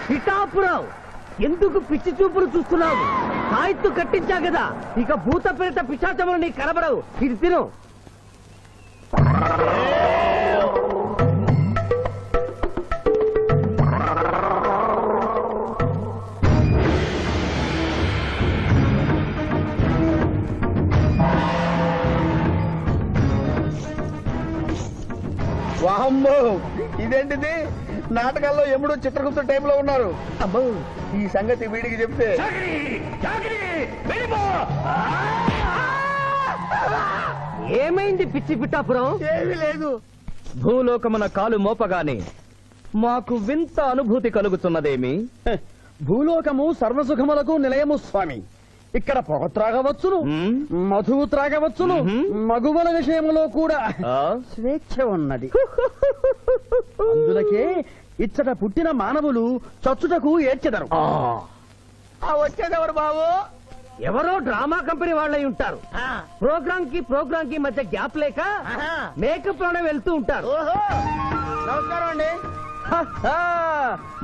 పిఠాపురం ఎందుకు పిచ్చి చూపులు చూస్తున్నావు? సాయిత్తు కట్టించా కదా, ఇక భూత ప్రేత పిశాచములు నీకు కనబడవు. ఇది తిను. వామ్మో, ఇదేంటిది? నాటకాల్లో ఎముడు చిత్రగుప్త టైప్ లో ఉన్నారు. అమ్మో, ఈ సంగతి వీడికి చెప్తే ఏమైంది పిచ్చి పిఠాపురం? ఏమీ లేదు. భూలోకమున కాలు మోపగానే మాకు వింత అనుభూతి కలుగుతున్నదేమి? భూలోకము సర్వసుఖములకు నిలయము స్వామి. ఇక్కడ పొగ త్రాగవచ్చును, మధువు త్రాగవచ్చును, మగువల విషయంలో కూడా స్వేచ్ఛ ఉన్నది. అందులకే ఇచ్చట పుట్టిన మానవులు చచ్చుటకు ఏడ్చెదరు. వచ్చేదెవరు బాబు? ఎవరో డ్రామా కంపెనీ వాళ్ళై ఉంటారు. ప్రోగ్రామ్ కి మధ్య గ్యాప్ లేక మేకప్ లోనే వెళ్తూ ఉంటారు. నమస్కారం అండి.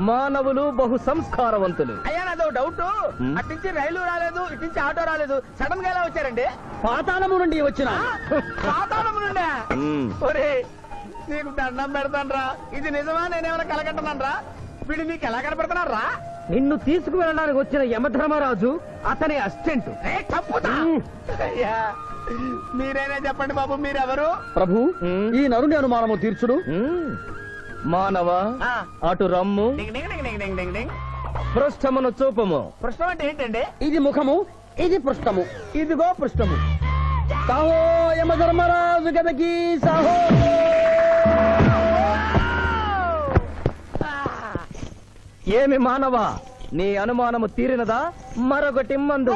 మానవులు బహు సంస్కారవంతులు. అయ్యా, నాదో డౌట్. అట్నుంచి రైలు రాలేదు, ఇట్నుంచి ఆటో రాలేదు, సడన్ గా ఎలా వచ్చారండి? పాతాళము నుండి వచ్చిన. పాతాళము నుండి? ఒరే, నీకు దండం పెడతానరా. ఇది నిజమా? నేనేమైనా కలగంటున్నానరా? వీడు నీకు ఎలా కనపడుతున్నారా? నిన్ను తీసుకువెళ్ళడానికి వచ్చిన యమధర్మరాజు అతని అసిస్టెంట్. అయ్యా, మీరైనా చెప్పండి బాబు, మీరెవరు? ప్రభు, ఈ నరుని అనుమానము తీర్చుడు. మానవ, అటు రమ్ము, పృష్ఠమును చూపము. పృష్ఠం అంటే ఏంటండి? ఇది ముఖము, ఇది పృష్ఠము, ఇదిగో పృష్ఠము. సాహో యమధర్మరాజు గదకి సాహో. ఏమి మానవ, నీ అనుమానము తీరినదా? మరొకటి మందు.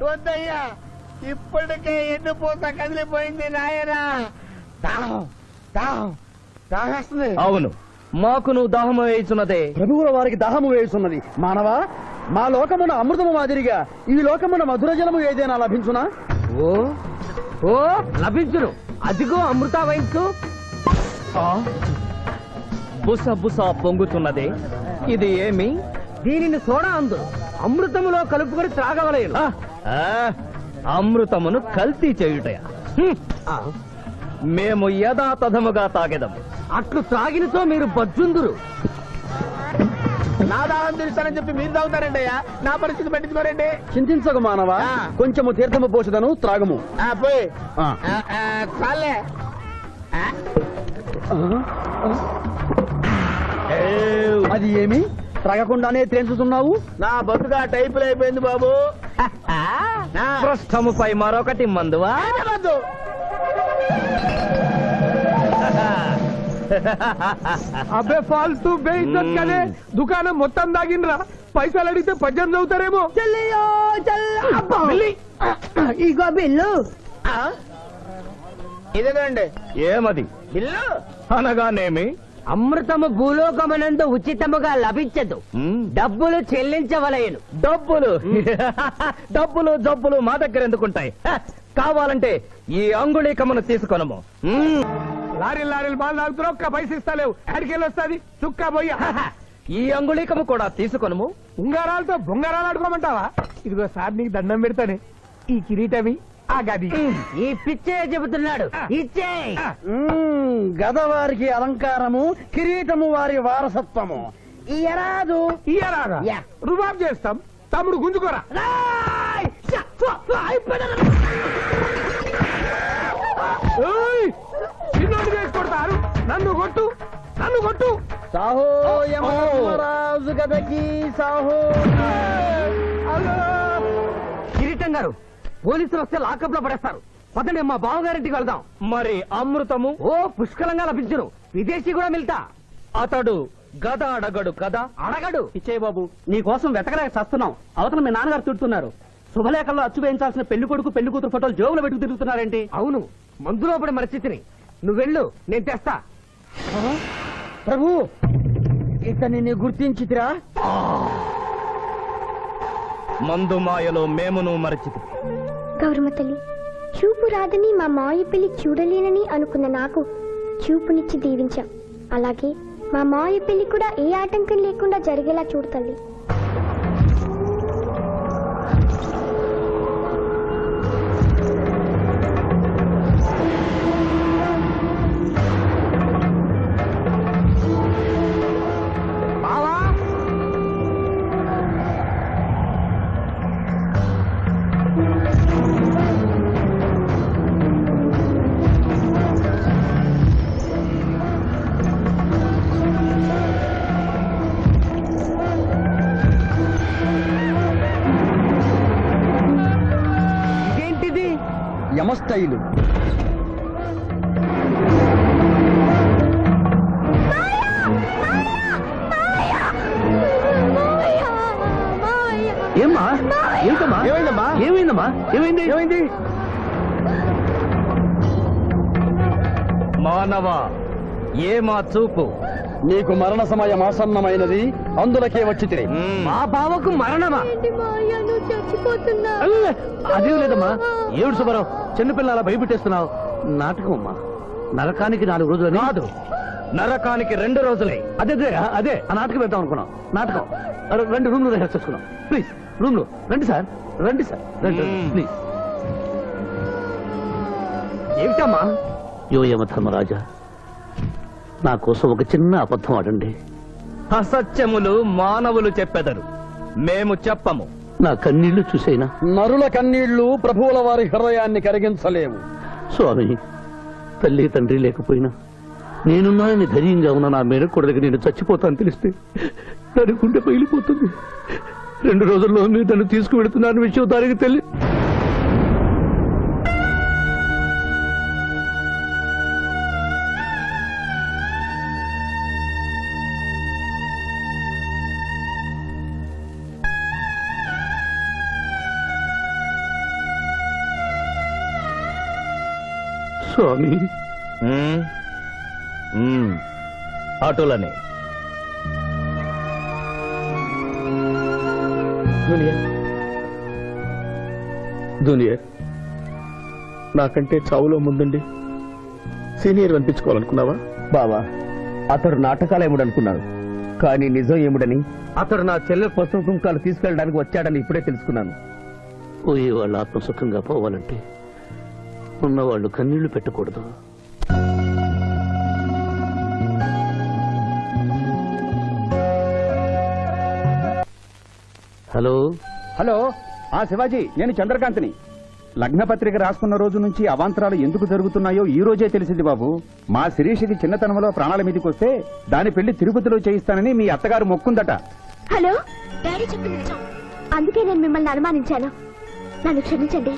వద్దయ్యా, ఇప్పటికే ఎన్నుపూత కదిలిపోయింది నాయనా. దాహేస్తుంది. అవును, మాకును దాహము వేయుచున్నదే. ప్రభువుల వారికి దాహము వేయుచున్నది. మానవ, మా లోకమున అమృతము మాదిరిగా ఈ లోకమున మధుర జలము ఏదైనా లభించునా? ఓ ఓ లభించును. అదిగో అమృత వైన్స్. బుస బుస పొంగుతున్నదే, ఇది ఏమి? దీనిని సోడా అందు అమృతములో కలుపుకొని త్రాగవలేను. అమృతమును కల్తీ చేయుటయా? మేము యథాతథముగా తాగెదము. అట్లు త్రాగినతో మీరు బజ్జుందురు. నా దాహం తీరుస్తానని చెప్పి మీరు తాగుతారండి అయ్యా. నా పరిస్థితి పట్టించుకోరండి. చింతించకు మానవ, కొంచెము తీర్థము పోషదను, త్రాగము. పోయి చాలే. అది ఏమి? త్రాగకుండానే తేల్చుతున్నావు? నా బతుగా టైపులు అయిపోయింది బాబు. పృష్ఠముపై మరొకటి మందువా? అబ్బే ఫాల్తూ బేయిజ్జత్ కదే. దుకాణం మొత్తం దాగినరా. పైసలు అడిగితే పద్యం చదువుతారేమో. ఇగో బిల్లు. ఇదేనండి ఏమది? బిల్లు అనగానేమి? అమృతము భూలోకమునందు ఉచితముగా లభించదు, డబ్బులు చెల్లించవలయను. డబ్బులు డబ్బులు జబ్బులు మా దగ్గర ఎందుకుంటాయి? కావాలంటే ఈ అంగుళీకమును తీసుకొనము. లారీలు బాగా తాగుతున్నావు, ఒక్క పైస ఇస్తలేవు. అడికెళ్ళి వస్తుంది చుక్క పోయి. ఈ అంగుళీకము కూడా తీసుకొనము. ఉంగరాలతో బొంగరాలు ఆడుకోమంటావా? ఇదిగో సార్, నీకు దండం పెడతానే. ఈ కిరీటమి, ఆ గది. ఈ పిచ్చే చెబుతున్నాడు. ఇచ్చే. గదవారికి అలంకారము, కిరీటము వారి వారసత్వము. ఇయరాదు. ఇయ్యరాగా రుబాబ్ చేస్తాం. తమ్ముడు గుంజుకోరా. చిన్నోడు వేసి కొడతారు. నన్ను కొట్టు, నన్ను కొట్టు. సాహో యమధర్మరాజు గదకి సాహో. కిరీటం గారు, పోలీసులు వస్తే లాకప్ లో పడేస్తారు. పదండి, మా బావగారింటికి వెళ్దాం. మరి అమృతము? ఓ పుష్కలంగా లభించును. విదేశీ కూడా మిల్తా. అతడు గద అడగడు కదా? అడగడు. ఇచ్చే బాబు, నీ కోసం వెతకలేక చస్తున్నాం. అవతల మీ నాన్నగారు తిడుతున్నారు. శుభలేఖల్లో అచ్చు వేయించాల్సిన పెళ్లి కొడుకు పెళ్లి కూతురు ఫోటోలు జోబులు పెట్టుకు తిరుగుతున్నారేంటి? అవును, మందులో పడి మరచితిని. నువ్వెళ్ళు, నేను తెస్తా. ప్రభు, ఇతన్ని గుర్తించితిరా? మందు మాయలో మేమును మరచితి. గౌరమ్మ తల్లి, చూపు రాదని మా మాయ పెళ్లి చూడలేనని అనుకున్న నాకు చూపునిచ్చి దీవించాం. అలాగే మా మావయ్య పెళ్లి కూడా ఏ ఆటంకం లేకుండా జరిగేలా చూడు తల్లి. బావా ఇదేంటిది? యమస్థైలు ఏమ్మా? ఏంటమ్మా? ఏమైందమ్మా? ఏమైందమ్మా? ఏమైంది? ఏమైంది? మానవ ఏ మా చూపు నీకు మరణ సమయం ఆసన్నమైనది, అందులకే వచ్చి తిని. మా బావకు మరణమా? చచ్చిపోతున్నా. అదేం లేదమ్మా. ఏడు సుబ్బారావు, చిన్నపిల్లల భయపెట్టేస్తున్నావు. నాటకం అమ్మా. నరకానికి 4 రోజులు కాదు, నరకానికి 2 రోజులే. అదే అదే ఆ నాటకం పెడతాం అనుకున్నాం. నాటకం 2 రూమ్లు రిహార్స్ చేసుకున్నాం. ప్లీజ్ రూమ్ లో రండి సార్, రండి సార్, రండి ప్లీజ్. ఏమిటమ్మా? యో యమధర్మరాజా, నా కోసం ఒక చిన్న అబద్ధం ఆడండి. అసత్యములు మానవులు చెప్పెదరు, మేము చెప్పము. నా కన్నీళ్లు చూసేనా? నరుల కన్నీళ్లు ప్రభువుల వారి హృదయాన్ని కరిగించలేవు. స్వామి, తల్లి తండ్రి లేకపోయినా నేనున్నానని ధైర్యంగా ఉన్న నా మేనకోడలికి నేను చచ్చిపోతాను తెలిస్తే దాని గుండె పగిలిపోతుంది. 2 రోజుల్లో మీరు తను తీసుకువెడుతున్నాను విషయం దానికి తెలియ. స్వామి, అటులనే జూనియర్, నాకంటే చావులో ముందుండి సీనియర్ అనిపించుకోవాలనుకున్నావా? బావా, అతడు నాటకాలు ఏముడనుకున్నాడు, కానీ నిజం ఏముడని అతడు నా చెల్లె పసుపు కుంకాలు తీసుకెళ్ళడానికి వచ్చాడని ఇప్పుడే తెలుసుకున్నాను. పోయే వాళ్ళు ఆత్మసుఖంగా పోవాలంటే ఉన్నవాళ్ళు కన్నీళ్లు పెట్టకూడదు. హలో హలో, శివాజీ, నేను చంద్రకాంత్ని. లగ్న పత్రిక రాసుకున్న రోజు నుంచి అవాంతరాలు ఎందుకు జరుగుతున్నాయో ఈ రోజే తెలిసింది బాబు. మా శిరీషకి చిన్నతనంలో ప్రాణాల మీదకి వస్తే దాని పెళ్లి తిరుపతిలో చేయిస్తానని మీ అత్తగారు మొక్కుందట. హలో, డాడీ చెప్పింది నిజం. అందుకే నేను మిమ్మల్ని అనుమానించాను. నన్ను క్షమించండి.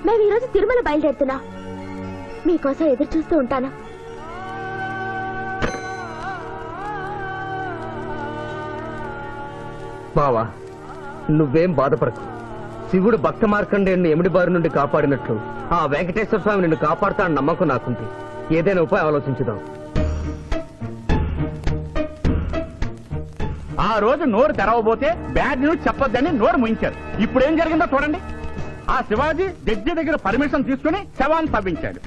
మేము ఈరోజు తిరుమల బయలుదేరుతున్నాం. మీకోసం ఎదురు చూస్తూ ఉంటాను. బావా, నువ్వేం బాధపడకు. శివుడు భక్త మార్కండేయుని ఎముడి బారి నుండి కాపాడినట్లు ఆ వెంకటేశ్వర స్వామి నిన్ను కాపాడుతాడని నమ్మకం నాకుంది. ఏదైనా ఉపాయం ఆలోచించుదాం. ఆ రోజు నోరు తెరవబోతే బ్యాడ్ న్యూస్ చెప్పొద్దని నోరు ముయించారు. ఇప్పుడు ఏం జరిగిందో చూడండి. ఆ శివాజీ జడ్జి దగ్గర పర్మిషన్ తీసుకుని శవాన్ని తవ్వించాడు.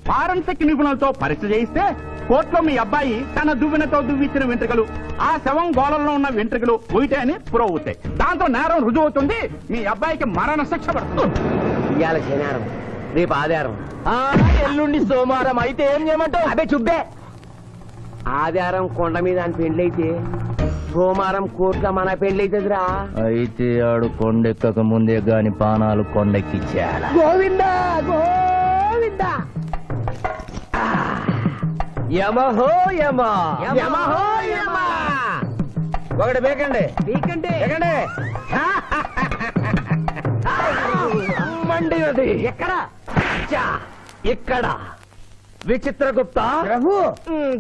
ఫారెన్సిక్ నిపుణులతో పరీక్ష చేయిస్తే కోర్టులో మీ అబ్బాయి తన దువ్వెనతో దువ్విచ్చిన వెంట్రుకలు, ఆ శవం గోళంలో ఉన్న వెంట్రుకలు ఒకటే అని ప్రూవ్ అవుతాయి. దాంతో నేరం రుజువు అవుతుంది. మీ అబ్బాయికి మరణ శిక్ష పడుతుంది. ఇవాళ శనివారం, రేపు ఆదివారం, ఎల్లుండి సోమవారం. అయితే ఏం చేయమంటావు? అదే చుబ్బే. ఆదివారం కొండ మీద అని పెళ్ళైతే సోమవారం కోట్ల మన పెళ్ళైతుందిరా. అయితే ఆడు కొండెక్కక ముందే గాని పానాలు కొండెక్కిచ్చేయాల. గోవిందా గోవిందా. యమహో యమ, యమహో యమ. ఒకటి బేకండి, నీకంటే బేకండి. మండినది ఎక్కడ? చా, ఇక్కడ. విచిత్రగుప్త ప్రభు,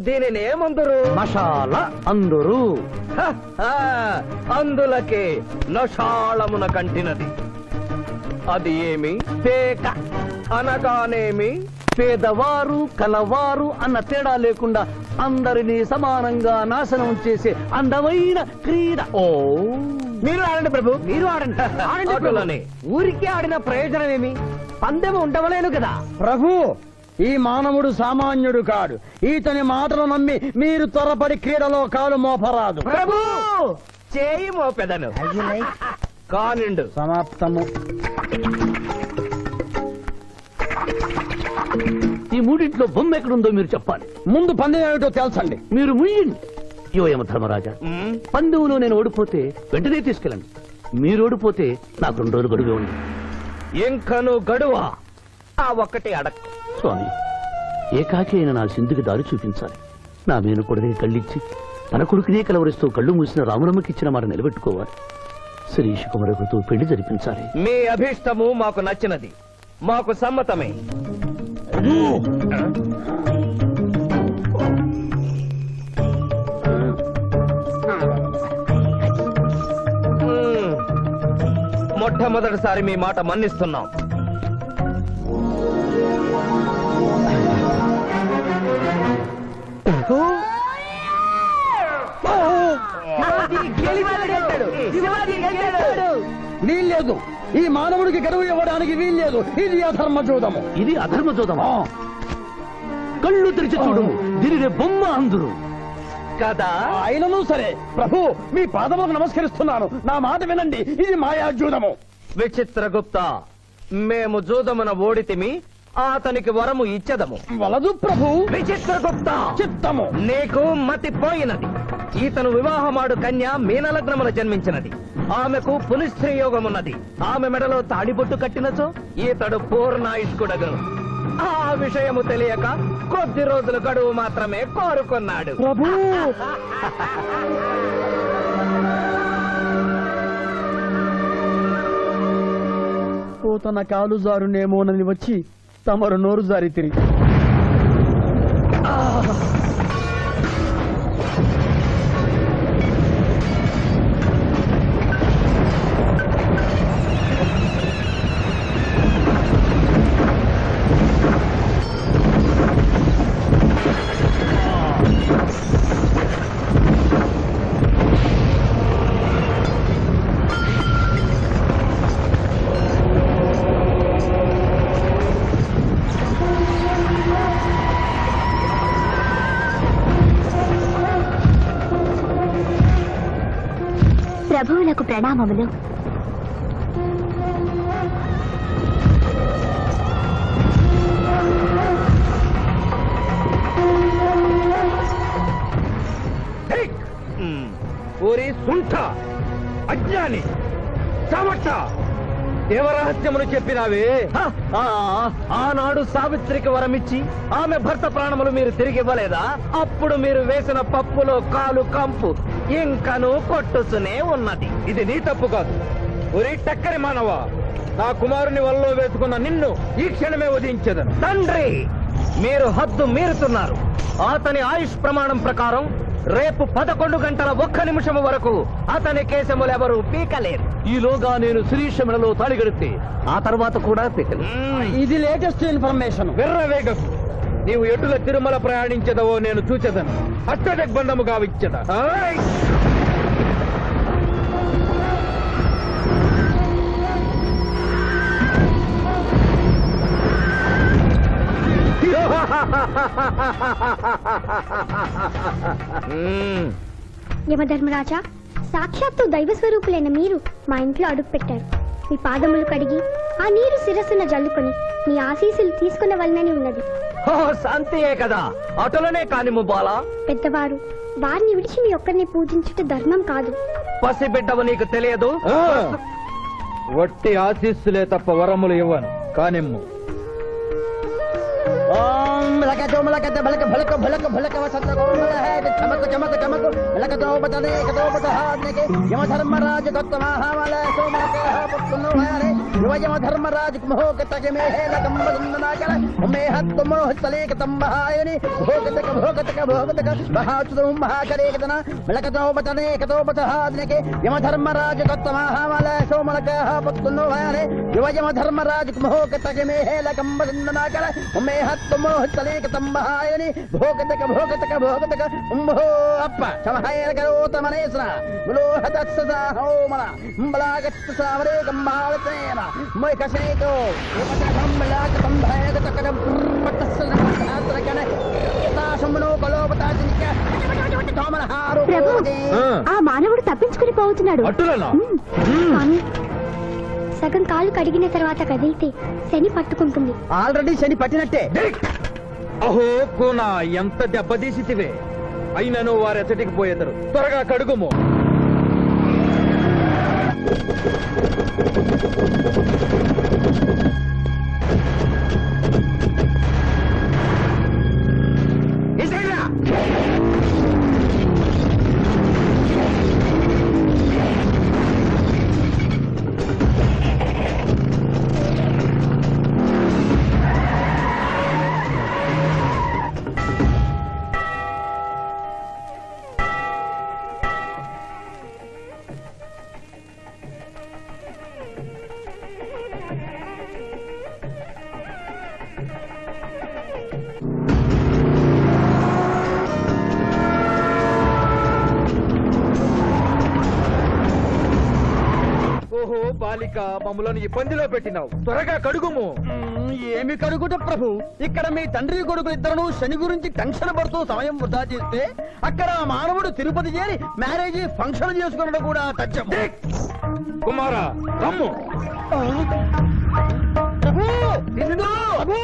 దీనిని ఏమందరు? మసాల అందరు. అందులకే నషాళమున కంటినది. అది ఏమి? పేక అనగానేమి? పేదవారు కలవారు అన్న తేడా లేకుండా అందరినీ సమానంగా నాశనం చేసే అందమైన క్రీడ. ఓ, మీరు ఆడండి ప్రభు, మీరు ఆడండి. ఆడండి ప్రభు. అటులనే. ఊరికే ఆడిన ప్రయోజనం ఏమి? పందెం ఉండవలేను కదా ప్రభు, ఈ మానవుడు సామాన్యుడు కాడు. ఈతని మాటలు నమ్మి మీరు త్వరపడి క్రీడలో కాలు మోపరాదు. ప్రభు చేయి మోపెదను కానిండు. సమాప్తము. ఈ మూడింట్లో బొమ్మ ఎక్కడుందో మీరు చెప్పాలి. ముందు పందెం ఏమిటో తెలుసండి. మీరు ముయ్యండి. యో యమ ధర్మరాజా, పందెంలో నేను ఓడిపోతే వెంటనే తీసుకెళ్ళండి. మీరు ఓడిపోతే నాకు 2 రోజులు గడువే ఉంది. ఇంకను గడువా? ఆ ఒక్కటి అడక్. స్వామి, ఏకాకి అయిన నా సింధుకి దారి చూపించాలి. నా మేను కొడుకుని కళ్ళిచ్చి తన కొడుకునే కలవరిస్తూ కళ్ళు మూసిన రామరమ్మకి ఇచ్చిన మాట నిలబెట్టుకోవాలి. శిరీష్ కుమారుడితో పెళ్లి జరిపించాలి. మీ అభీష్టము మాకు నచ్చినది, మాకు సమ్మతమే. మొట్టమొదటిసారి మీ మాట మన్నిస్తున్నాం. వీల్లేదు. ఈ మానవుడికి గడువు ఇవ్వడానికి వీల్లేదు. ఇది అధర్మ జూదము. ఇది అధర్మ చూదమా? కళ్ళు తెరిచి చూడు, దీనినే బొమ్మ అందురు కదా. అయినను సరే ప్రభు, మీ పాదములకు నమస్కరిస్తున్నాను. నా మాట వినండి. ఇది మాయాజూదము. విచిత్రగుప్త, మేము జూదమున ఓడితిమి, అతనికి వరము ఇచ్చదము. వలదు ప్రభు. విచిత్రగుప్త, చిత్తము. నీకు మతి పోయినది. ఈతను వివాహమాడు కన్య మీనలగ్నమున జన్మించినది. ఆమెకు పునిస్త్రీ యోగమున్నది. ఆమె మెడలో తాడిబొట్టు కట్టినచో ఈతడు పూర్ణాయుష్కుడగను. ఆ విషయము తెలియక కొద్ది రోజుల గడువు మాత్రమే కోరుకున్నాడు. ప్రభు, తన కాలు జారునేమోనని వచ్చి తమరు నోరు జారి తిరిగి ప్రభువులకు ప్రణామములు. ఓరి సుంఠ, అజ్ఞాని, చమట, దేవరహస్యమును చెప్పినావే. ఆనాడు సావిత్రికి వరమిచ్చి ఆమె భర్త ప్రాణములు మీరు తిరిగి ఇవ్వలేదా? అప్పుడు మీరు వేసిన పప్పులో కాలు కంపు ఇంకను కొట్టుసునే ఉన్నది. ఇది నీ తప్పు కాదు. ఒరి టక్కరి మానవ, నా కుమారుని వల్లో వేసుకున్న నిన్ను ఈ క్షణమే వధించదను. తండ్రి, మీరు హద్దు మీరుతున్నారు. అతని ఆయుష్ ప్రమాణం ప్రకారం రేపు 11 గంటల 1 నిమిషము వరకు అతని కేశములెవరూ పీకలేరు. ఈలోగా నేను శిరీష మెడలో తాళి గడితే ఆ తర్వాత కూడా పీకలేదు. ఇది లేటెస్ట్ ఇన్ఫర్మేషన్. వెర్రవేగకు. నీవు ఎటుల తిరుమల ప్రయాణించదవో నేను చూచెదను. అష్టదిగ్బంధము గావిచ్చద. యమధర్మరాజా, సాక్షాత్తు దైవ స్వరూపులైన మీరు మా ఇంట్లో అడుగు పెట్టారు. మీ పాదములు కడిగి ఆ నీరు శిరస్సున జల్లుకొని మీ ఆశీస్సులు తీసుకునవలనని ఉన్నది. శాంతియే కదా, అటులనే కాని ముబాలా. పెద్దవారు, వారిని విడిచి మీ ఒక్కరిని పూజించుట ధర్మం కాదు. పసిబిడ్డవు నీకు తెలియదు. వట్టి ఆశీస్సులే తప్ప వరములు ఇవ్వను. కానిమ్ము. యమధర్మరాజు యమధర్మరాజు యమధర్మరాజు నారాయణి భోగతక భోగతక భోగతక ఉంభో అప్ప సమహేన కరోతమనేసన విలోహతత్సహోమన అంబలాగత్త సావరే గంబాలతేన మైకసేతో విపతకంబలాక సంభయగతకరం పట్టస్సనకన యథాశంభనో కలోపతాజినిక తోమనహారో ప్రభు ఆ మానవుడు తప్పించుకుని పోతున్నాడు అట్టులనా? స్వామి సగం కాలు కడిగిన తర్వాత కదిలితే శని పట్టుకుంటుంది ఆల్రెడీ శని పట్టినట్టే అహో కోనా ఎంత దెబ్బతీసితివే అయినను వారెచ్చటికి పోయేదరు త్వరగా కడుగుము. ఓహో బాలిక మమ్మలను ఇబ్బందిలో పెట్టినావు త్వరగా కడుగుము. ఏమి కడుగుట ప్రభు ఇక్కడ మీ తండ్రి కొడుకు ఇద్దరు శని గురించి టెన్షన్ పడుతూ సమయం వృధా చేస్తే అక్కడ ఆ మానవుడు తిరుపతి చేరి మ్యారేజ్ ఫంక్షన్ చేసుకున్నాడు కూడా తథ్యం. కుమారా రమ్ము. ప్రభు నిన్ను ప్రభు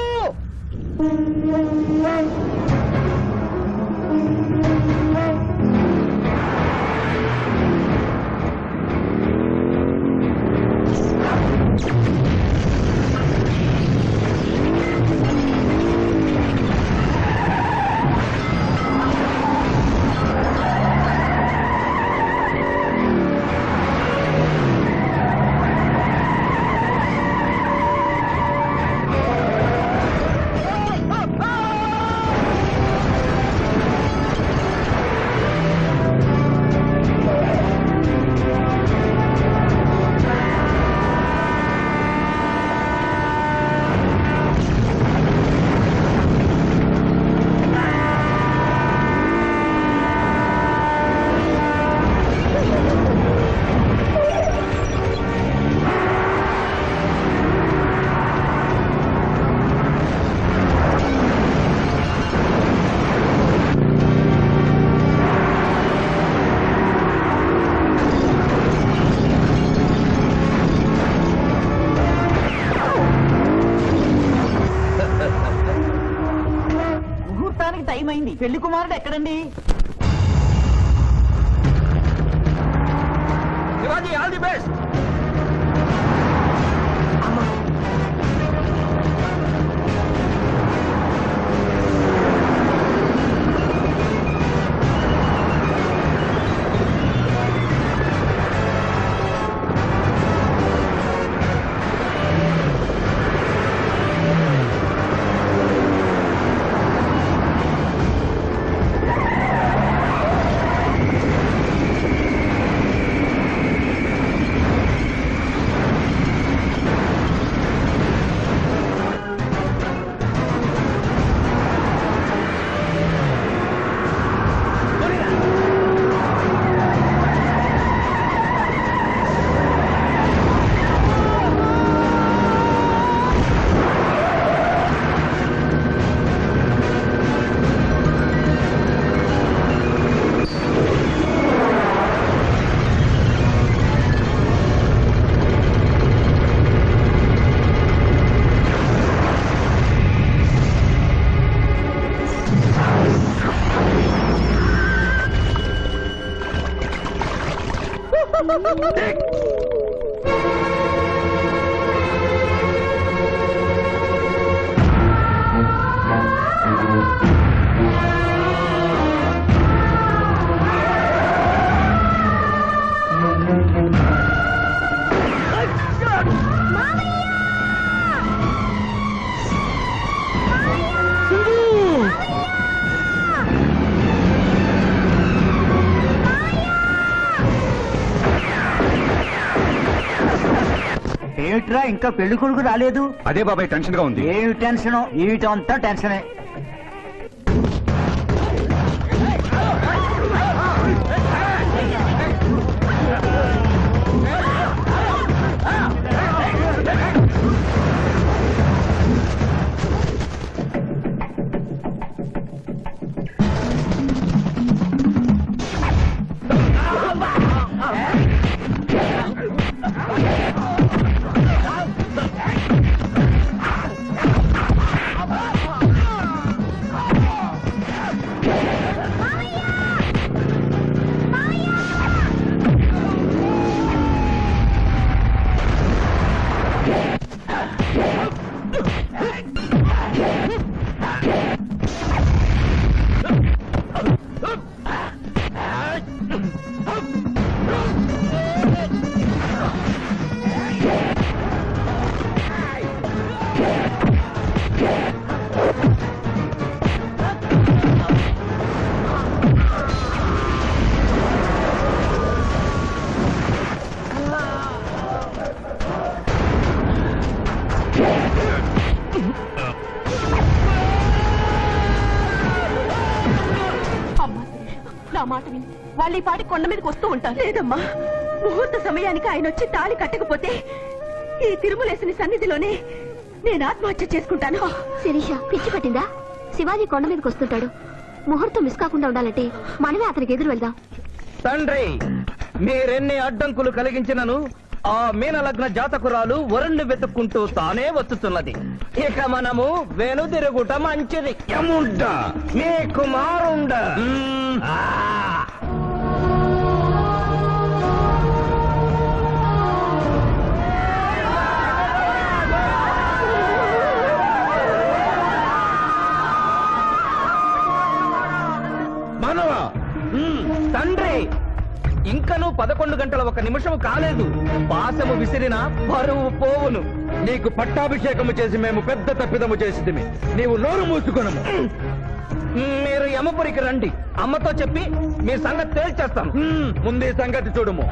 టైం అయింది. పెళ్లి కుమారుడు ఎక్కడండి? Shivaji all the best. ఏమిట్రా ఇంకా పెళ్లి కొడుకు రాలేదు? అదే బాబాయ్ టెన్షన్ గా ఉంది. ఏమి టెన్షన్? ఏమిటంతా టెన్షనే. మాట విని వాళ్ళు ఈ పాటి కొండ మీదకి వస్తూ ఉంటారు. లేదమ్మా, ముహూర్త సమయానికి ఆయన వచ్చి తాళి కట్టకపోతే ఈ తిరుమలేసిన సన్నిధిలోనే నేను ఆత్మహత్య చేసుకుంటాను. శిరీష, పిచ్చి పట్టిందా? శివాజీ కొండ మీదకి వస్తుంటాడు. ముహూర్తం మిస్ కాకుండా ఉండాలంటే మనమే అతనికి ఎదురు వెళ్దాం. తండ్రి, మీరెన్ని అడ్డంకులు కలిగించినను ఆ మీనలగ్న జాతకురాలు వరుణ్ణి వెతుక్కుంటూ తానే వచ్చుతున్నది. ఇక మనము వెనుదిరుగుట మంచిది. యముండ మీ కుమారుండ. మనవా? తండ్రి, ఇంకనూ 11 గంటల 1 నిమిషము కాలేదు. పాశము విసిరిన పరువు పోవును. నీకు పట్టాభిషేకము చేసి మేము పెద్ద తప్పిదము చేసిదిమి. నీవు నోరు మూసుకొనము. మీరు యమపురికి రండి. అమ్మతో చెప్పి మీ సంగతి తేల్చేస్తాం. ముందు ఈ సంగతి చూడము.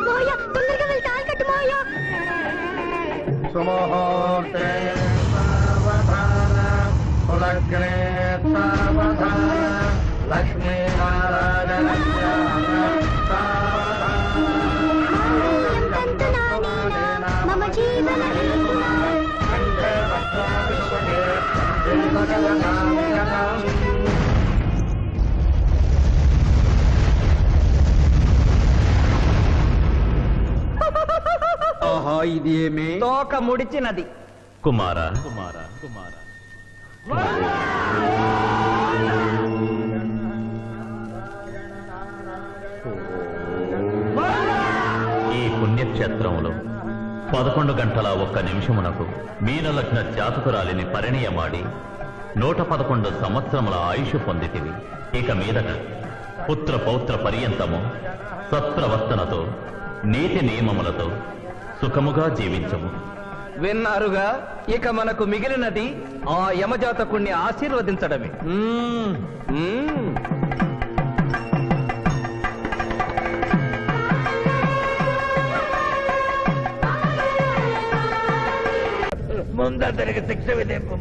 మాయా, తొందరగా వెళ్ళి తాళి కట్టు మాయా. సుముహూర్తే సావధాన కులగ్నే సావధాన లక్ష్మీనారాయణ మమ జీవన ఇది ఏమి? తోక ముడిచినది. కుమార, ఈ పుణ్యక్షేత్రంలో 11 గంటల 1 నిమిషమునకు మీనలగ్న జాతకురాలిని పరిణయమాడి 111 సంవత్సరముల ఆయుష్ పొందితివి. ఇక మీదట పుత్ర పౌత్ర పర్యంతము సత్ప్రవర్తనతో నీతి నియమములతో సుఖముగా జీవించము. విన్నారుగా, ఇక మనకు మిగిలినది ఆ యమజాతకుణ్ణి ఆశీర్వదించడమే. ముందరికి శిక్ష విధింపు.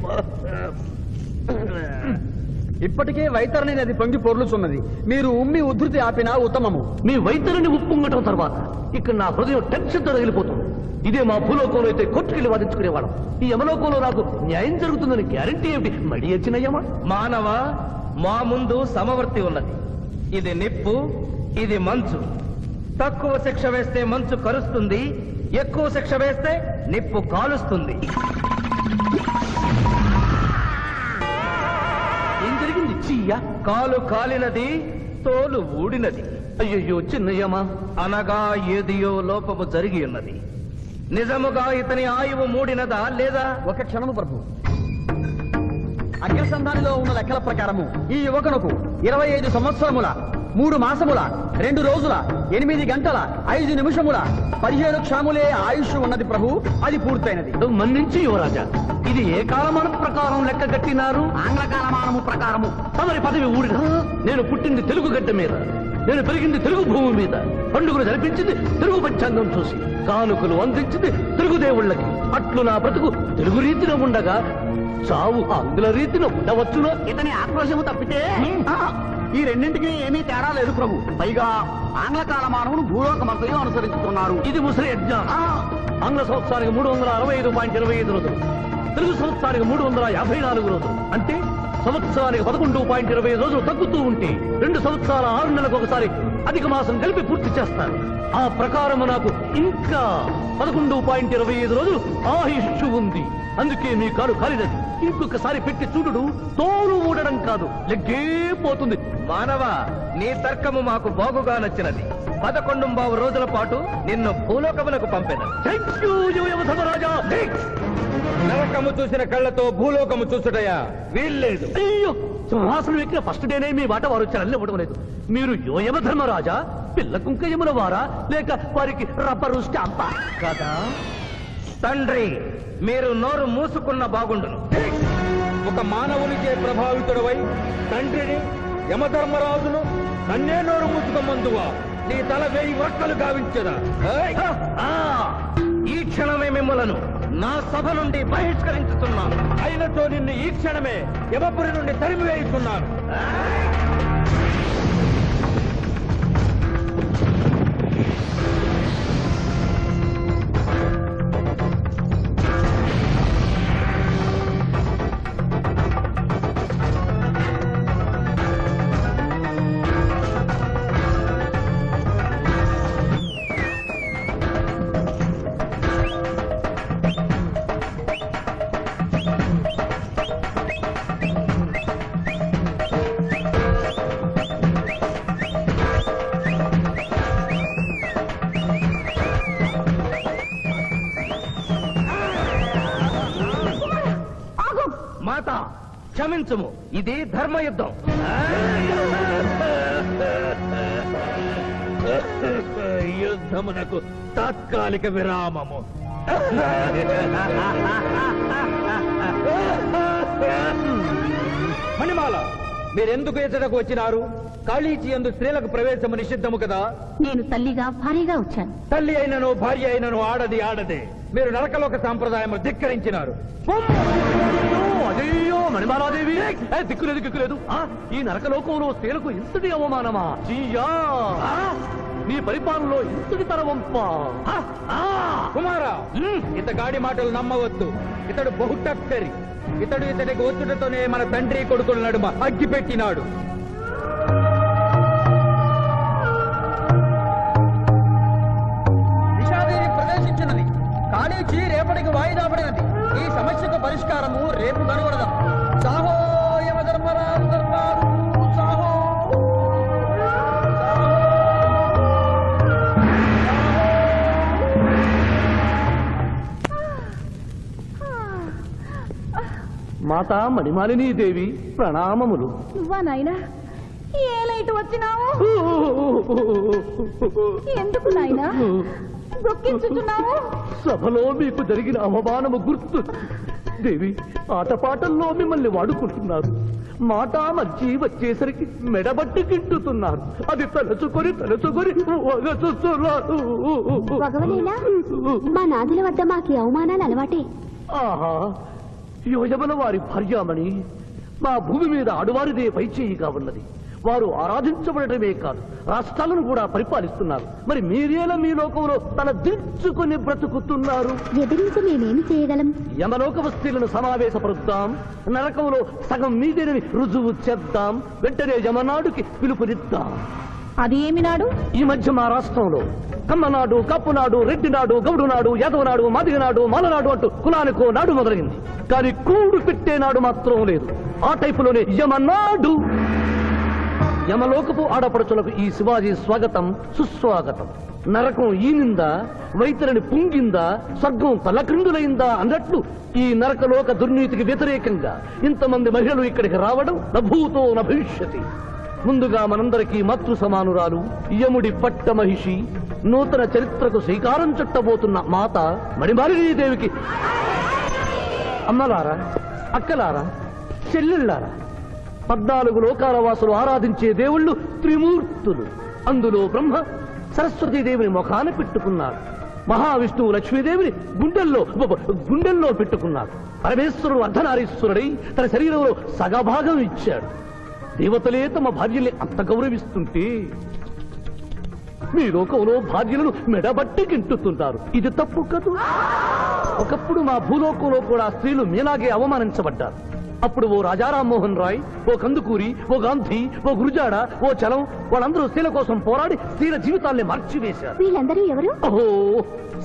ఇప్పటికే వైతరణి నది పొంగి పొర్లుచున్నది. మీరు ఉమ్మి ఉధృతి ఆపినా ఉత్తమము. మీ వైద్యుని ఉప్పొంగటం తర్వాత ఇక్కడ నా హృదయం టెన్షన్తో రగిలిపోతుంది. ఇదే మా భూలోకంలో అయితే కోర్టుకెళ్ళి వాదించుకునేవాళ్ళం. ఈ యమలోకంలో నాకు న్యాయం జరుగుతుందని గ్యారంటీ ఏమిటి? మడి వచ్చినయ్యమా? మానవ, మా ముందు సమవర్తి ఉన్నది. ఇది నిప్పు, ఇది మంచు. తక్కువ శిక్ష వేస్తే మంచు కరుస్తుంది, ఎక్కువ శిక్ష వేస్తే నిప్పు కాలుస్తుంది. ఏం జరిగింది? చీయ కాలు కాలినది, తోలు ఊడినది. అయ్యయ్యో చిన్నయ్యమా. అనగా ఏదియో లోపము జరిగి ఉన్నది. నిజముగా ఇతని ఆయువు మూడినదా లేదా? ఒక క్షణము ప్రభు. అగ్రసంధానిలో ఉన్న లెక్కల ప్రకారము ఈ యువకునకు 25 సంవత్సరముల 3 మాసముల 2 రోజుల 8 గంటల 5 నిమిషముల 15 క్షణములే ఆయుష్ ఉన్నది ప్రభు. అది పూర్తయినది. మన్నించి యువరాజా, ఇది ఏ కాలమానం ప్రకారం లెక్క కట్టినారు? ఆంగ్ల కాలమానము ప్రకారము. తమరి పదవి ఊడిన. నేను పుట్టింది తెలుగు గడ్డ మీద, నేను పెరిగింది తెలుగు భూమి మీద, పండుగలు జరిపించింది తెలుగు పంచాంగం చూసి, కానుకలు అందించింది తెలుగు దేవుళ్ళకి. అట్లు నా బ్రతుకు తెలుగు రీతిలో ఉండగా చావు ఆంగ్ల రీతిలో ఉండవచ్చునా? ఇతని ఆక్రోశము తప్పితే ఈ రెండింటికి ఏమీ తేడా లేదు ప్రభు. పైగా ఆంగ్ల కాలమానమును భూలోకమంతయు అనుసరిస్తున్నారు. ఇది ముసలి యజ్ఞం. ఆంగ్ల సంవత్సరానికి 365.25 రోజులు, తెలుగు సంవత్సరానికి 354 రోజులు. అంటే సంవత్సరానికి 11.25 రోజులు తగ్గుతూ ఉంటే 2 సంవత్సరాల 6 నెలలకు ఒకసారి అధిక మాసం కలిపి పూర్తి చేస్తారు. ఆ ప్రకారం నాకు ఇంకా 11.25 రోజులు ఆయుష్ ఉంది. అందుకే మీ కాలు కాలినది. ఇంకొకసారి పెట్టి చూడు, తోలు ఊడడం కాదు, లెగ్గే పోతుంది. మానవ, నీ తర్కము మాకు బాగుగా నచ్చినది. 11 రోజుల పాటు నిన్ను భూలోకమునకు పంపెను. థ్యాంక్ యూ యువధర్మరాజా. నరకము చూసిన కళ్ళతో భూలోకము చూసుటయా వీల్లేదు. అయ్యో, సింహాసనం ఎక్కిన ఫస్ట్ డేనే మీ మాట వారు చలన్ని ఇవ్వడం లేదు. మీరు యోయమ ధర్మరాజా, పిల్ల కుంకయముల వారా, లేక వారికి రబ్బరు స్టాంపా? కదా తండ్రి, మీరు నోరు మూసుకున్న బాగుండును. ఒక మానవునిచే ప్రభావితుడవై తండ్రిని యమధర్మరాజును నన్నే నోరు మూసుకోమందువా నీ తల 1000 వక్కలు గావించదా? ఈ క్షణమే మిమ్మలను నా సభ నుండి బహిష్కరించుతున్నాను. అయినతో నిన్ను ఈ క్షణమే యమపురి నుండి తరిమివేయుతున్నాను. మాత క్షమించుము, ఇది ధర్మయుద్ధం. యుద్ధమునకు తాత్కాలిక విరామము. మణిమాల, మీరెందుకు ఎచ్చటకు వచ్చినారు? కాళీచి యందు స్త్రీలకు ప్రవేశము నిషిద్ధము కదా. నేను తల్లిగా భారీగా వచ్చాను. తల్లి అయినను భార్య అయినను ఆడది ఆడదే. మీరు నరకలోక సాంప్రదాయము ధిక్కరించినారు. అయ్యో మణిమాలాదేవి, దిక్కులేదు. ఈ నరకలోకంలో స్త్రీలకు ఇంతటి అవమానమా? చీయా, నీ పరిపాలనలో ఇంతటి తరవంప. కుమారా, ఇతగాడి మాటలు నమ్మవద్దు. ఇతడు బహుటక్కరి. ఇతడికి వచ్చుటతోనే మన తండ్రి కొడుకుల నడుమ అగ్గి పెట్టినాడు. నిషాదేవి ప్రవేశించినది. కాళీచి రేపటికి వాయిదా పడినది. ఈ సమస్యకు పరిష్కారము రేపు కనుగొడదాం. సాహో యమధర్మరాజు దర్బారు, సాహో. మాతా మణిమాలినీ దేవి ప్రణామములు. నువ్వా నాయనా? ఏ లైట్ వచ్చినావు? ఎందుకు నాయనా దొక్కించుతున్నావు? సభలో మీకు జరిగిన అవమానము గుర్తు. దేవి, ఆటపాటల్లో మిమ్మల్ని వాడుకుంటున్నారు. మాట మర్చి వచ్చేసరికి మెడబట్టి తింటున్నారు. అది తలుచుకొని వగచుస్తున్నారు. భగవనేనా, మా నాదుల వద్ద మాకి అవమానాలు అలవాటే. ఆహా, యోజమల వారి భార్యామణి మా భూమి మీద ఆడువారిదే పైచేయిగా ఉన్నది. వారు ఆరాధించబడటమే కాదు, రాష్ట్రాలను కూడా పరిపాలిస్తున్నారు. మరి మీరేలా మీ లోకంలో తల దించుకొని బ్రతుకుతున్నారు? ఎదిరించి మేమేమి చేయగలం? యమలోక వస్తువులను సమావేశపరుద్దాం. నరకంలో సగం మీదేనని రుజువు చేద్దాం. వెంటనే యమనాడుకి పిలుపునిద్దాం. అది ఏమి నాడు? ఈ మధ్య మా రాష్ట్రంలో కమ్మనాడు, కప్పునాడు, రెడ్డినాడు, గౌడునాడు, యాదవనాడు, మాదిగనాడు, మాలనాడు అంటూ కులానికో నాడు మొదలైంది. కానీ కూడు పెట్టే నాడు మాత్రం లేదు. ఆ టైపులోనే యమనాడు. యమలోకపు ఆడపడుచులకు ఈ శివాజీ స్వాగతం సుస్వాగతం. నరకం ఈనిందా, వైతరిని పుంగిందా, స్వర్గం తలక్రిందులైందా అన్నట్లు ఈ నరకలోక దుర్నీతికి వ్యతిరేకంగా ఇంతమంది మహిళలు ఇక్కడికి రావడం నభూతో నభవిష్యతి. ముందుగా మనందరికీ మాతృ సమానురాలు, యముడి పట్ట మహిషి, నూతన చరిత్రకు శ్రీకారం చుట్టబోతున్న మాత మణిమాలినీదేవికి అమ్మలారా, అక్కలారా, చెల్లెళ్ళారా, 14 లోకాల వాసులు ఆరాధించే దేవుళ్ళు త్రిమూర్తులు. అందులో బ్రహ్మ సరస్వతీదేవిని ముఖాన పెట్టుకున్నారు. మహావిష్ణువు లక్ష్మీదేవిని గుండెల్లో పెట్టుకున్నాడు. పరమేశ్వరుడు అర్ధనారీశ్వరుడై తన శరీరంలో సగభాగం ఇచ్చాడు. దేవతలే తమ భార్యల్ని అంత గౌరవిస్తుంటే మీ లోకంలో భార్యలను మెడబట్టి గింటుతుంటారు. ఇది తప్పు కదూ. ఒకప్పుడు మా భూలోకంలో కూడా స్త్రీలు మీలాగే అవమానించబడ్డారు. అప్పుడు ఓ రాజా రామ్మోహన్ రాయ్, ఓ కందుకూరి, ఓ గాంధీ, ఓ గురుజాడ, ఓ చలం వాళ్ళందరూ స్త్రీల కోసం పోరాడి స్త్రీల జీవితాల్ని మార్చివేశారు. వీళ్ళందరూ ఎవరు? ఓహో,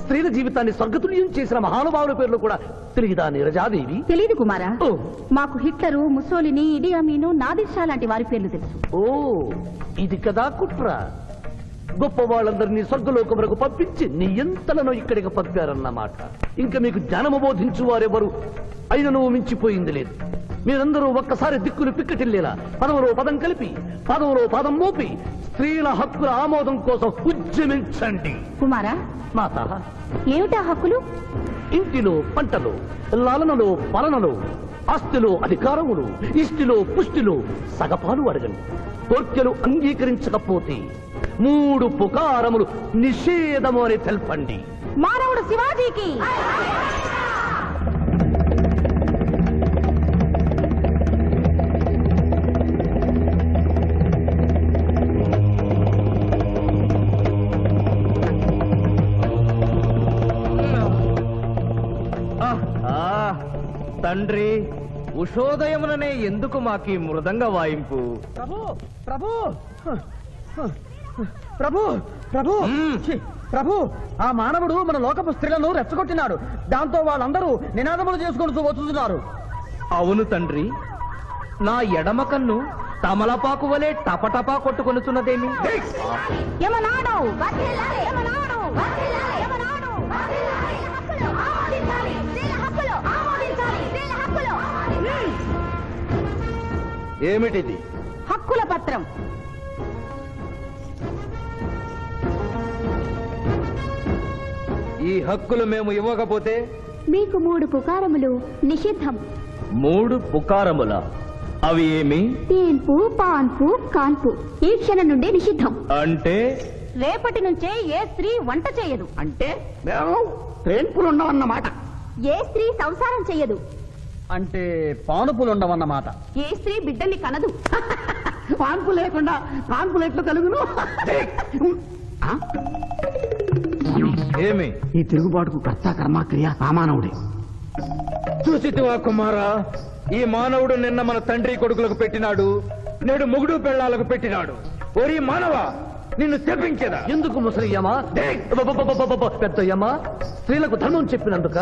స్త్రీల జీవితాన్ని స్వర్గతుల్యం చేసిన మహానుభావుల పేర్లు కూడా తెలియదా నీరజాదేవి? తెలీదు కుమారా. ఓ, మాకు హిట్లరు, ముసోలిని, ఇడి అమీను, నాదిర్ లాంటి వారి పేర్లు తెలుసు. ఓ, ఇది కదా కుట్ర. గొప్ప వాళ్ళందరినీ స్వర్గలోకములకు పంపించి నీ ఎంతలను ఇక్కడికి పంపారన్నమాట. ఇంకా మీకు జ్ఞానము బోధించు వారెవరు అయినను మించిపోయింది లేదు. మీరందరూ ఒక్కసారి దిక్కులు పిక్కటిల్లేలా పదములో పదం కలిపి, పదములో పదం మోపి స్త్రీల హక్కుల ఆమోదం కోసం ఉద్యమించండి. కుమారా, మాత, ఏమిటా హక్కులు? ఇంటిలో పంటలో, లాలనలో, పాలనలో, ఆస్తిలో అధికారములు, ఇష్టిలో పుష్టిలో సగపాలు అడగండి. కోర్కెలు అంగీకరించకపోతే 3 పుకారములు నిషేధము అని తెల్పండి. మానవుడు శివాజీకి తండ్రి, ఉషోదయముననే ఎందుకు మాకీ మృదంగ వాయింపు? ప్రభు ప్రభు ప్రభు ప్రభు ఛీ, ప్రభు, ఆ మానవుడు మన లోకపు స్త్రీలను రెచ్చగొట్టినాడు. దాంతో వాళ్ళందరూ నినాదములు చేసుకుంటూ వచ్చుతున్నారు. అవును తండ్రి, నా ఎడమ కన్ను తమలపాకు వలె టపటపా కొట్టుకొనుచున్నదేమి? యమనాడు వర్ధిల్లాలి, యమనాడు వర్ధిల్లాలి, యమనాడు వర్ధిల్లాలి. హక్కులు ఆమోదించాలి, స్త్రీల హక్కులు ఆమోదించాలి, స్త్రీల హక్కులు. ఏమిటిది? హక్కుల పత్రం. ఈ హక్కులు మేము ఇవ్వకపోతే? మీకు 3 పుకారములు నిషిద్ధం. 3 పుకారముల? అవి ఏమి? తేన్పు, పాన్పు, కాన్పు ఈ క్షణం నుండి నిషిద్ధం. అంటే రేపటి నుంచే ఏ స్త్రీ వంట చేయదు. అంటే మేము ట్రైన్పులు ఉండవన్నమాట. ఏ స్త్రీ సంసారం చెయ్యదు. అంటే పానుపులుండవన్నమాట. ఏ స్త్రీ బిడ్డల్ని కనదు. పాన్పు లేకుండా పాన్పులు ఎట్లు కలుగును? ఆ? ఏమి? ఈ తిరుగుబాటుకు కర్త కర్మ క్రియ సామానవుడే. చూసితివా కుమారా, ఈ మానవుడు నిన్న మన తండ్రి కొడుకులకు పెట్టినాడు, నేడు మొగుడు పెళ్ళాలకు పెట్టినాడు. ఓరి మానవ, నిన్ను శపించదా? ఎందుకు ముసలియమా? పెద్దయ్యమా, స్త్రీలకు ధర్మం చెప్పినందుక?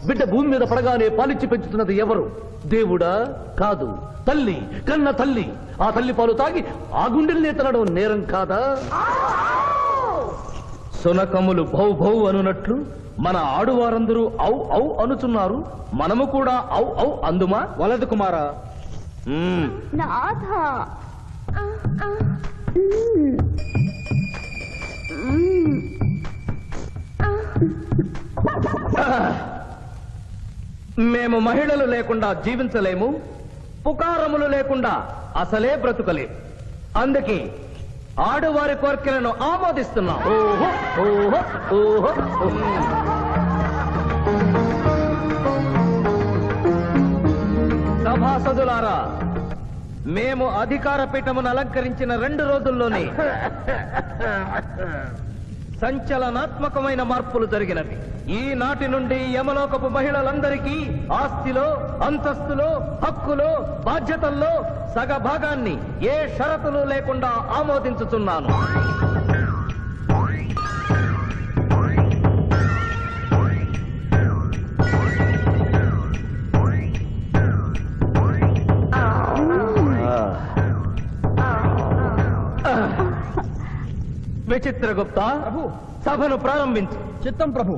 బిడ్డ భూమి మీద పడగానే పాలిచ్చి పెంచుతున్నది ఎవరు? దేవుడా? కాదు, తల్లి, కన్న తల్లి. ఆ తల్లి పాలు తాగి ఆ గుండెల్నే తనడం నేరం కాదా? సునకములు భౌ భౌ అనునట్లు మన ఆడువారందరూ ఔ ఔ అనుచున్నారు. మనము కూడా ఔ ఔ అందుమా? వలదు కుమారా. నాథ. మేము మహిళలు లేకుండా జీవించలేము, పుకారములు లేకుండా అసలే బ్రతుకలేము. అందుకే ఆడువారి కోరికలను ఆమోదిస్తున్నాం. ఓహో ఓహో ఓహో. సభాసదులారా, మేము అధికార పీఠమును అలంకరించిన 2 రోజుల్లోనే సంచలనాత్మకమైన మార్పులు జరిగినవి. ఈనాటి నుండి యమలోకపు మహిళలందరికీ ఆస్తిలో, అంతస్తులో, హక్కులో, బాధ్యతల్లో సగభాగాన్ని ఏ షరతులు లేకుండా ఆమోదించుతున్నాను. విచిత్రగుప్త, సభను ప్రారంభించు. చిత్తం ప్రభు.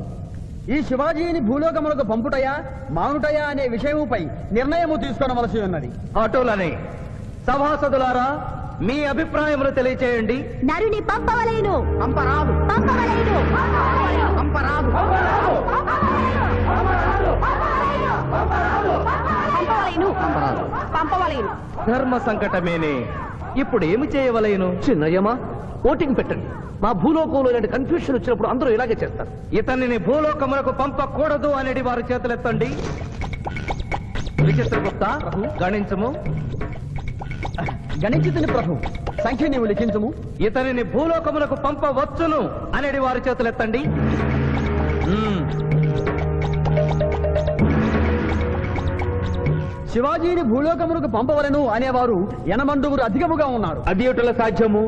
ఈ శివాజీని భూలోకములకు పంపుటయా మానుటయా అనే విషయముపై నిర్ణయము తీసుకొనవలసి ఉన్నది. అటులనే సభాసదులారా, మీ అభిప్రాయములు తెలియచేయండి. నరుని పంపవలేను. పంపరాదు, పంపవలేను. పంపరాదు. పంపవలేను. పంపవలేను. ధర్మ సంకటమేనే. ఇప్పుడు ఏమి చేయవలేను? చిన్నయ్యమా, ఓటింగ్ పెట్టండి. మా భూలోకంలో ఇలాంటి కన్ఫ్యూషన్ వచ్చినప్పుడు అందరూ ఇలాగే చేస్తారు. ఇతనిని భూలోకములకు పంపకూడదు అనేది వారి చేతులెత్తండి. విచిత్రగుప్త, గణించము. గణించుతుని ప్రభు. సంఖ్య నీవు లిఖించము. ఇతనిని భూలోకములకు పంపవచ్చును అనేది వారి చేతులెత్తండి. శివాజీని భూలోకములకు పంపవలను అనేవారు 8 అధికముగా ఉన్నారు. అది ఎటుల సాధ్యము?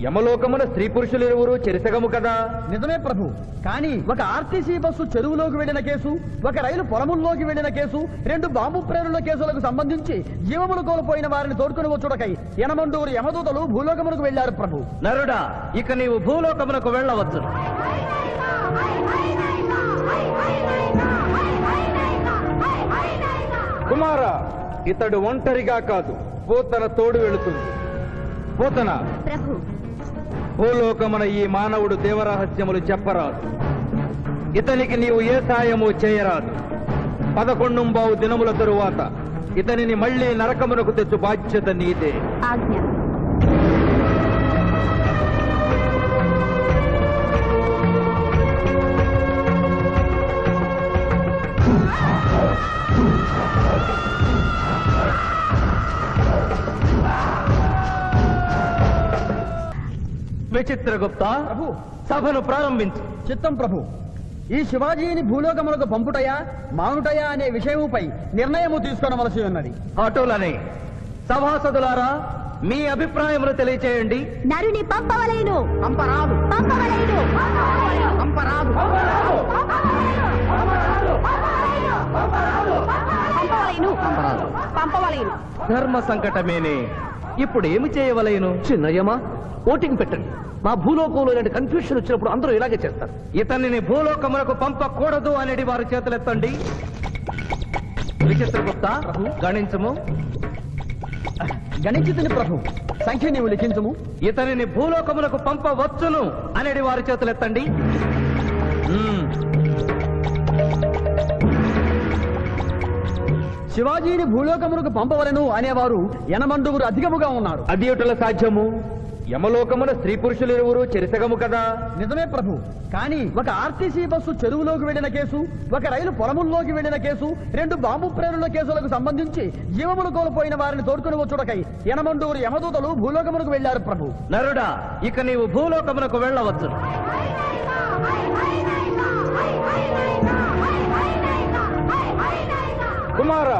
యమలోకమున స్త్రీ పురుషులు ఇరువురు చెరిసగము కదా. నిజమే ప్రభు. కానీ ఒక ఆర్టీసీ బస్సు చెరువులోకి వెళ్లిన కేసు, ఒక రైలు పొలముల్లోకి వెళ్లిన కేసు, 2 బాంబు ప్రేరుల కేసులకు సంబంధించి జీవములు కోల్పోయిన వారిని తోడుకుని వచ్చుటకై 8 యమదూతలు భూలోకమునకు వెళ్లారు ప్రభు. నరుడా, ఇక నీవు భూలోకమునకు వెళ్ళవచ్చు. కుమారా, ఇతడు ఒంటరిగా కాదు, పోతన తోడు వెళుతుంది. పోతన, ప్రభు. భూలోకమున ఈ మానవుడు దేవరహస్యములు చెప్పరాదు. ఇతనికి నీవు ఏ సాయము చేయరాదు. 11 దినముల తరువాత ఇతనిని మళ్ళీ నరకమునకు తెచ్చు బాధ్యత నీదే. ఆజ్ఞ. విచిత్రగుప్త సభను ప్రారంభించు. చిత్తం ప్రభు. ఈ శివాజీని భూలోకములకు పంపుటయా మానుటయా అనే విషయముపై నిర్ణయము తీసుకొనవలసి ఉన్నది. అటులనే సభాసదులారా మీ అభిప్రాయములు తెలియచేయండి. నరుని పంపవలేను. పంపరాదు పంపవలేను. పంపరాదు పంపవలేను. పంపవలేను. ధర్మ సంకటమేనే. ఇప్పుడు ఏమి చేయవలేను? చిన్నయ్యమా ఓటింగ్ పెట్టండి. మా భూలోకంలో ఇలాంటి కన్ఫ్యూషన్ వచ్చినప్పుడు అందరూ ఇలాగే చేస్తారు. ఇతనిని భూలోకములకు పంపకూడదు అనేది వారి చేతులెత్తండి. విచిత్రగుప్త గణించము. గణించుతుని ప్రభు. సంఖ్య నీవు లిఖించుము. ఇతనిని భూలోకములకు పంపవచ్చును అనేది వారి చేతులెత్తండి. శివాజీని భూలోకములకు పంపవలను అనేవారు ఎనమండుగురు అధికముగా ఉన్నారు. అది ఎటుల సాధ్యము? యమలోకమున స్త్రీ పురుషులు ఇరువురు చెరిసగము కదా. నిజమే ప్రభు. కానీ ఒక ఆర్టీసీ బస్సు చెరువులోకి వెళ్లిన కేసు, ఒక రైలు పొలముల్లోకి వెళ్లిన కేసు, 2 బాంబు ప్రేరుల కేసులకు సంబంధించి జీవములు కోల్పోయిన వారిని తోడుకుని వచ్చుటకై ఎనమండుగురు యమదూతలు భూలోకమునకు వెళ్లారు ప్రభు. నరుడా, ఇక నీవు భూలోకమునకు వెళ్ళవచ్చు. కుమార,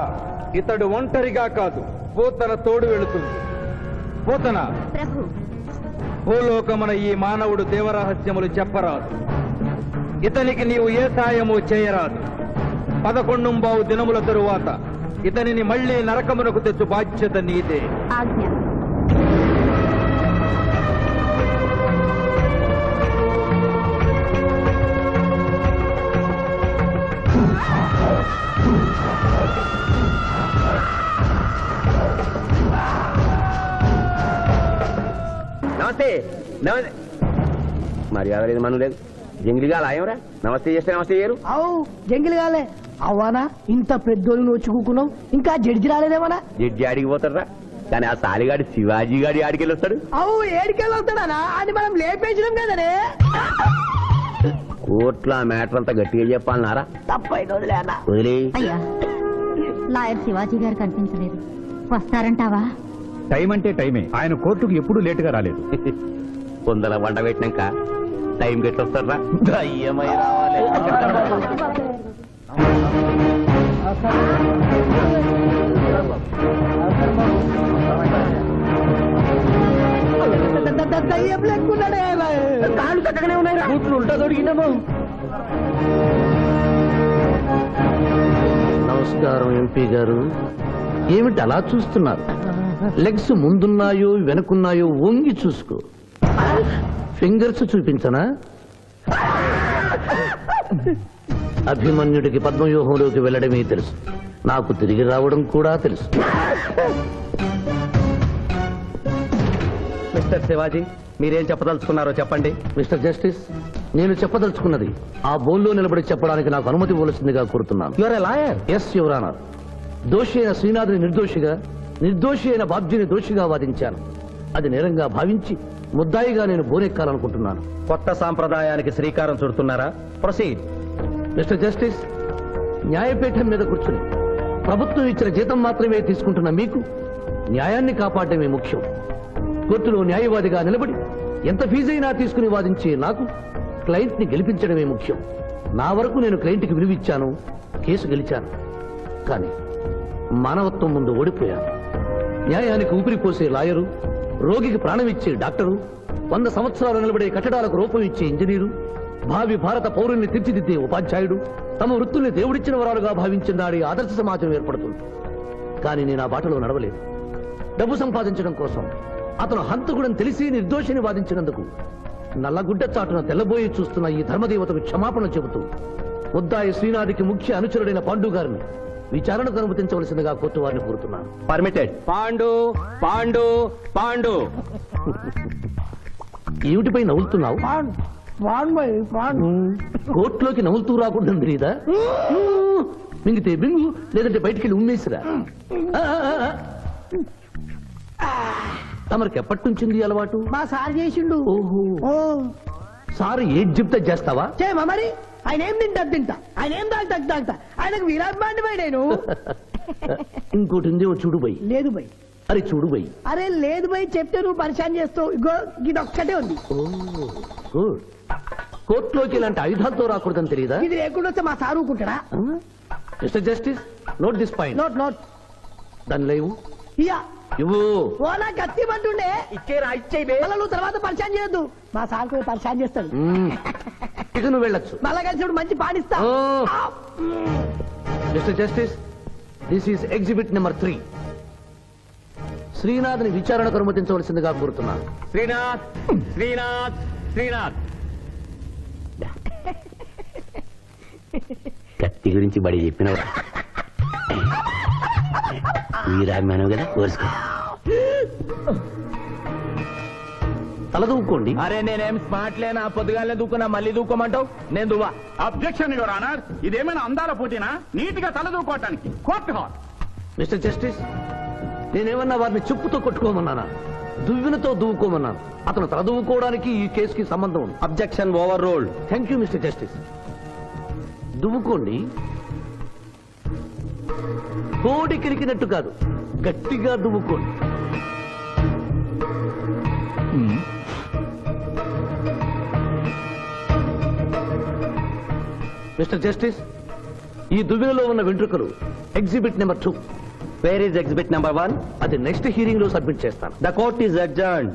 ఇతడు ఒంటరిగా కాదు, పోతన తోడు వెళుతుంది. పోతన, ప్రభు. భూలోకమున ఈ మానవుడు దేవరహస్యములు చెప్పరాదు. ఇతనికి నీవు ఏ సాయము చేయరాదు. 11 దినముల తరువాత ఇతనిని మళ్ళీ నరకమునకు తెచ్చు బాధ్యత నీదే. ఆజ్ఞ. నమస్తే. మర్యాద లేదు, మనం లేదు. జంగిలిగా లాయంరా. నమస్తే చేస్తే నమస్తే చేయరు. అవు జంగిల్ కాలే అవ్వానా ఇంత పెద్దోళ్ళు వచ్చి కూకున్నావు. ఇంకా జడ్జి రాలేదేమన్నా? జడ్జి ఆడికి పోతారా, కానీ ఆ సాలిగాడి శివాజీ గాడి ఆడికి వెళ్ళొస్తాడు. అవు ఏడికెళ్ళి వస్తాడా? అది మనం లేపేసినాం కదనే. కోర్టులో ఆ మ్యాటర్ అంతా గట్టిగా చెప్పాలన్నారా? తప్పైన వదిలే అన్న. వదిలే. అయ్యా, లాయర్ శివాజీ గారు కనిపించలేదు. వస్తారంటావా? టైం అంటే టైమే. ఆయన కోర్టుకు ఎప్పుడు లేటుగా రాలేదు. కొందల వంట పెట్టినాక టైం గెట్లొస్తారా? దయ్యమై రావాలి. దయ్యం లెక్కున్నాడే. కాళ్ళు చక్కగానే ఉన్నాయి. కూతురు ఉంటా దొరికిందేమో. నమస్కారం ఎంపీ గారు. ఏమిటి అలా చూస్తున్నారు? లెగ్స్ ముందున్నాయో వెనుకున్నాయో వంగి చూసుకో. ఫింగర్స్ చూపించనా? అభిమన్యుడికి పద్మవ్యూహంలోకి వెళ్ళడమే తెలుసు, నాకు తిరిగి రావడం కూడా తెలుసు. మిస్టర్ శివాజీ, మీరేం చెప్పదలుచుకున్నారో చెప్పండి. మిస్టర్ జస్టిస్, నేను చెప్పదలుచుకున్నది ఆ బోన్లో నిలబడి చెప్పడానికి నాకు అనుమతి ఇవ్వవలసిందిగా కోరుతున్నాను. You're a lawyer. Yes your honour. దోషి అయిన శ్రీనాథుని నిర్దోషిగా, నిర్దోషి అయిన బాబ్జీని దోషిగా వాదించాను. అది నేరంగా భావించి ముద్దాయిగా నేను బోనెక్కాలనుకుంటున్నాను. కొత్త సాంప్రదాయానికి శ్రీకారం చుడుతున్నారా? ప్రొసీడ్. మిస్టర్ జస్టిస్, న్యాయపీఠం మీద కూర్చుని ప్రభుత్వం ఇచ్చిన జీతం మాత్రమే తీసుకుంటున్న మీకు న్యాయాన్ని కాపాడమే ముఖ్యం. కోర్టులో న్యాయవాదిగా నిలబడి ఎంత ఫీజైనా తీసుకుని వాదించే నాకు క్లయింట్ ని గెలిపించడమే ముఖ్యం. నా వరకు నేను క్లయింట్ కి విలువిచ్చాను, కేసు గెలిచాను. కానీ మానవత్వం ముందు ఓడిపోయాను. న్యాయానికి ఊపిరిపోసే లాయరు, రోగికి ప్రాణం ఇచ్చే డాక్టరు, 100 సంవత్సరాలు నిలబడే కట్టడాలకు రూపం ఇచ్చే ఇంజనీరు, భావి భారత పౌరుల్ని తీర్చిదిద్దే ఉపాధ్యాయుడు తమ వృత్తుల్ని దేవుడిచ్చిన వరాలుగా భావించిన నాడి ఆదర్శ సమాజం ఏర్పడుతుంది. కానీ నేను ఆ బాటలో నడవలేదు. డబ్బు సంపాదించడం కోసం అతను హంతకుడని తెలిసి నిర్దోషిని వాదించినందుకు నల్లగుడ్డ చాటున తెల్లబోయి చూస్తున్న ఈ ధర్మదేవతకు క్షమాపణ చెబుతూ ముద్దాయి శ్రీనాథికి ముఖ్య అనుచరుడైన పాండు గారిని విచారణకు అనుమతించవలసిందిగా కోర్టు వారిని కోరుతున్నాను. పర్మిటెడ్. పాండు పాండు పాండు. ఏమిటిపై నవ్వులుతున్నావు? కోర్టులోకి నవ్వులుతూ రాకూడదు తెలీదా? మింగితే బింగు లేదంటే బయటికి వెళ్ళి ఉమ్మేసిరా తమరికి ఎప్పటి నుంచింది ఈ అలవాటు? మా సార్ చేసిండు. ఓహో, ఓ సార్ ఏది చెప్తే చేస్తావా? చేయమా మరి. ఆయన ఏం తింటా ఆయన ఏం తాగుతా ఆయనకు విరాట్ పోయి నేను. ఇంకోటి ఉంది, ఓ చూడు బై. లేదు బై. అరే చూడు బై. అరే లేదు బై, చెప్తే నువ్వు పరిశాన్ చేస్తావు. ఇగో ఇది ఒక్కటే ఉంది. గుడ్. కోర్టులోకి ఇలాంటి ఆయుధాలతో రాకూడదని తెలియదా? ఇది లేకుండా వస్తే మా సార్ ఊరుకుంటాడా? Mister justice, note this point. Note దాని లేవు ఇయ్యా. ఇవ్వు. ఓ నా కత్తి పట్టుండే మళ్ళా నువ్వు తర్వాత పరిశాన్ చేయొద్దు. మా సార్ కూడా పరిశాన్ చేస్తాడు. ఇక నువ్వు వెళ్ళొచ్చు. మళ్ళా కలిసి మంచి పాడిస్తా. Mister justice, this is exhibit number 3. శ్రీనాథ్ని విచారణకు అనుమతించవలసిందిగా కోరుతున్నాను. శ్రీనాథ్ శ్రీనాథ్ శ్రీనాథ్. కత్తి గురించి బడి చెప్పినవా? వీరాభిమానం కదా, కోరుసుకో. తలదూక్కోండి. అరే నేనేం స్మార్ట్ లేనా? పొద్దుగానే దూకున్నా, మళ్ళీ దూకోమంటావు? నేను దువ్వా. అబ్జెక్షన్ యువర్ ఆనర్, ఇదేమైనా అందాల పోటీనా? నీట్ గా తలదూకోవటానికి కోర్టు హాల్. మిస్టర్ జస్టిస్, నేనేమన్నా వారిని చెప్పుతో కొట్టుకోమన్నానా? దువ్వినతో దువ్వుకోమన్నాను. అతను తల దువ్వుకోవడానికి ఈ కేసుకి సంబంధం ఉంది. Objection overruled. Thank you mister justice. దువ్వుకోండి. కోడి కిరికినట్టు కాదు, గట్టిగా దువ్వుకోండి. మిస్టర్ జస్టిస్, ఈ దువ్వెనలో ఉన్న వెంట్రుకలు exhibit number 2. Where is exhibit number 1? అది నెక్స్ట్ హీరింగ్ లో సబ్మిట్ చేస్తాను. The court is అడ్జర్న్డ్.